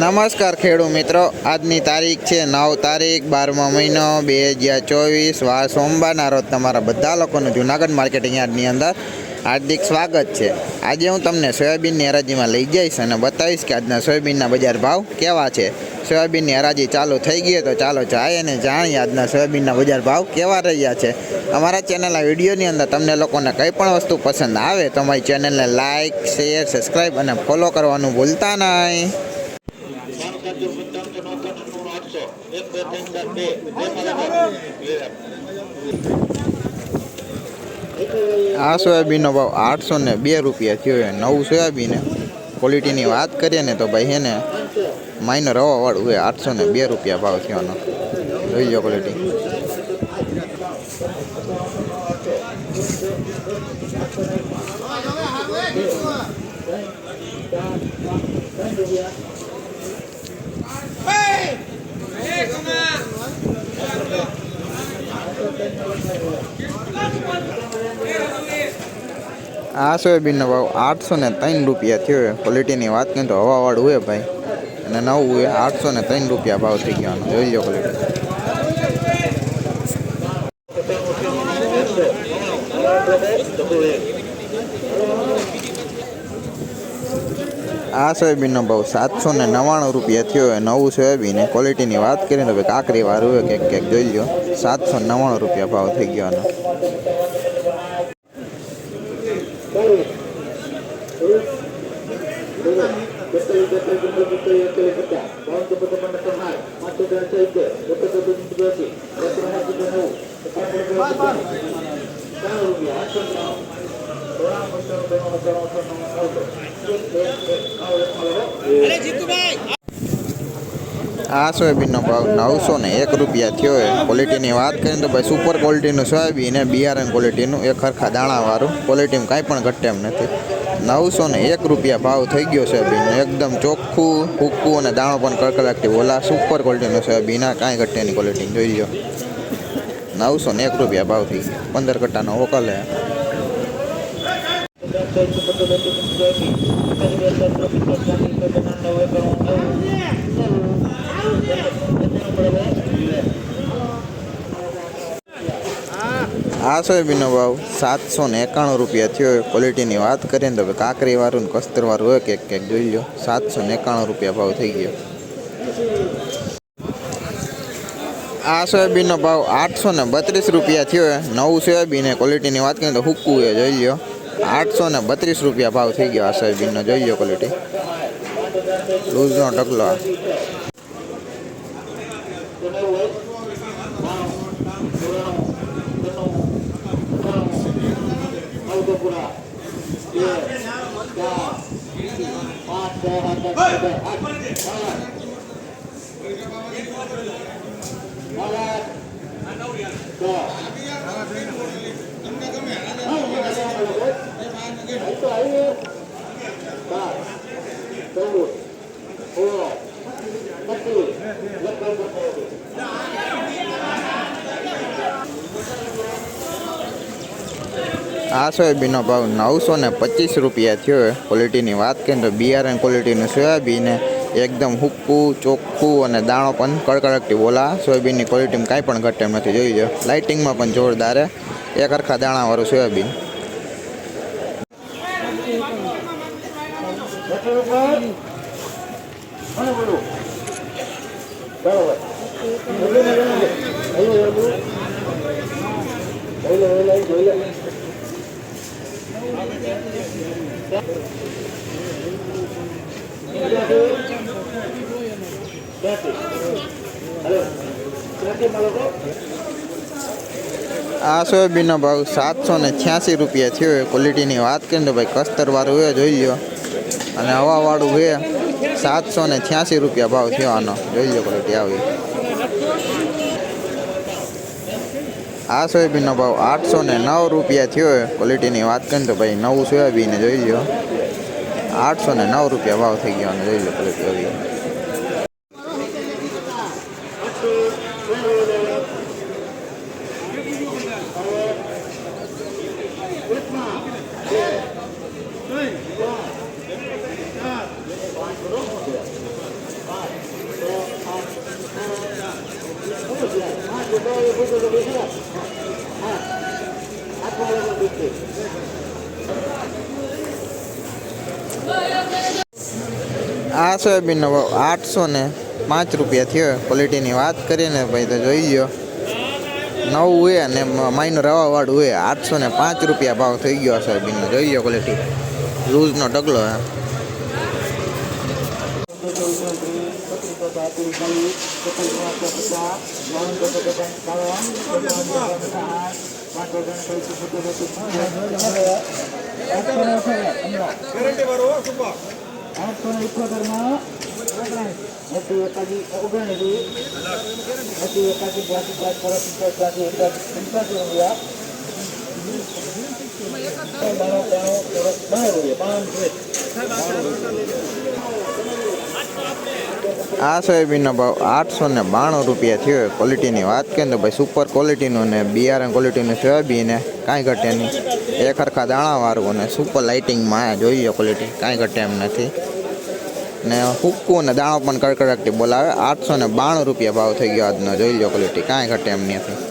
નમસ્કાર ખેડૂત મિત્રો, આજની તારીખ છે 9 તારીખ 12મા મહિનો 2024 વાર સોમવારના રોજ તમારા બધા લોકોનું જૂનાગઢ માર્કેટિંગ યાર્ડની અંદર હાર્દિક સ્વાગત છે। આજે હું તમને સોયાબીનની હરાજીમાં લઈ જઈશ અને બતાવીશ કે આજના સોયાબીનના બજાર ભાવ કેવા છે। સોયાબીનની હરાજી ચાલુ થઈ ગઈ તો ચાલો જાય અને જાણીએ આજના સોયાબીનના બજાર ભાવ કેવા રહ્યા છે। અમારા ચેનલના વિડીયોની અંદર તમને લોકોને કંઈ પણ વસ્તુ પસંદ આવે તો અમારી ચેનલને લાઇક, શેર, સબસ્ક્રાઈબ અને ફોલો કરવાનું ભૂલતા નહીં। આ સોયાબીનનો ભાવ 802 રૂપિયા થયો છે। નવું સોયાબીન ક્વોલિટીની વાત કરીએ ને તો ભાઈ એને માઇનર હવાવાળું હોય 802 રૂપિયા ભાવ થયોનો, જોઈ લો ક્વોલિટી। આ સોયાબીનનો ભાવ 803 રૂપિયા થયો છે। ક્વોલિટીની વાત કરીએ તો હવાવાળું હોય ભાઈ અને નવું હોય 803 રૂપિયા ભાવ થઈ ગયો, જોઈ લો ક્વોલિટી। આ સોયાબીનનો ભાવ 799 રૂપિયા થયો છે। નવું સોયાબીન ક્વોલિટીની વાત કરીએ તો ભાઈ કાકરી વાળું હોય ક્યાંક જોઈ લો, 799 રૂપિયા ભાવ થઈ ગયો। આ સોયાબીનનો ભાવ 901 રૂપિયા થયો છે। ક્વોલિટીની વાત કરીએ તો ભાઈ સુપર ક્વોલિટીનું સોયાબીન ને બિયારણ ક્વોલિટીનું એક સરખા દાણાવાળું, ક્વોલિટીમાં કાંઈ પણ ઘટે એમ નથી। 901 રૂપિયા ભાવ થઈ ગયો સોયાબીન, એકદમ ચોખ્ખું, ફૂકું અને દાણો પણ કડકડાટી ઓલા સુપર ક્વોલિટીનું સોયાબીન, કાંઈ ઘટે એની ક્વોલિટી જોઈ લો। 901 રૂપિયા ભાવ થઈ ગયો, 15 કટ્ટાનો વકલ હે। આ સોયાબીનનો ભાવ 791 રૂપિયા થયો। ક્વોલિટીની વાત કરીએ તો કાકરી વાળું ને કસ્તર વાળું હોય ક્યાંક જોઈ લો, 791 રૂપિયા ભાવ થઈ ગયો। આ સોયાબીનનો ભાવ 832 રૂપિયા થયો। નવું સોયાબીન ક્વોલિટીની વાત કરીએ તો હુક્કું એ જોઈ લો, 832 રૂપિયા ભાવ થઈ ગયો। આ સોયાબીનનો જોઈ લો ક્વોલિટી, લૂઝનો ઢગલો। આ સોયાબીનનો ભાવ 925 રૂપિયા થયો। ક્વોલિટીની વાત કરીએ તો બિયારણ ક્વોલિટીનું સોયાબીન એકદમ હુક્કું, ચોખ્ખું અને દાણો પણ કડકડકટી બોલા, સોયાબીનની ક્વોલિટીમાં કાંઈ પણ ઘટે એમ નથી જોઈ લો। લાઇટિંગમાં પણ જોરદાર, એક સરખા દાણાવાળું સોયાબીન। આ સોયાબીનનો ભાવ 786 રૂપિયા થયો। ક્વોલિટીની વાત કરીએ તો ભાઈ કસ્તર વાળું હોય જોઈ લો અને હવાવાળું હોય 786 રૂપિયા ભાવ થયો આનો, જોઈ લો ક્વોલિટી આવી। આ સોયાબીનનો ભાવ 809 રૂપિયા થયો। ક્વોલિટીની વાત કરીએ તો ભાઈ નવું સોયાબીન જોઈ લો, 809 રૂપિયા ભાવ થઈ ગયો, જોઈ લો ક્વોલિટી આવી। આ સોયાબીનનો ભાવ 805 રૂપિયા થયો. ક્વોલિટીની વાત કરીએ ને ભાઈ તો જોઈ લો, નવું હોય અને માઇનો રવાવાળું હોય. 805 રૂપિયા ભાવ થઈ ગયો સોયાબીનનો. જોઈ લો ક્વોલિટી, લૂઝનો ઢગલો હે. આ સોયાબીનનો ભાવ 892 રૂપિયા થયો. ક્વોલિટીની વાત કરીએ તો ભાઈ સુપર ક્વોલિટીનું ને બિયારણ ક્વોલિટીનું સોયાબીન કાંઈ ઘટે નહીં. એક સરખા દાણાવાળું અને સુપર લાઇટિંગમાં જોઈ લો ક્વોલિટી, કાંઈ ઘટે એમ નથી. ને હુક્કું ને દાણો પણ કડકડકટી બોલાવે. 892 રૂપિયા ભાવ થઈ ગયો આજનો. જોઈ લો ક્વોલિટી, કાંઈ ઘટે એમ નથી.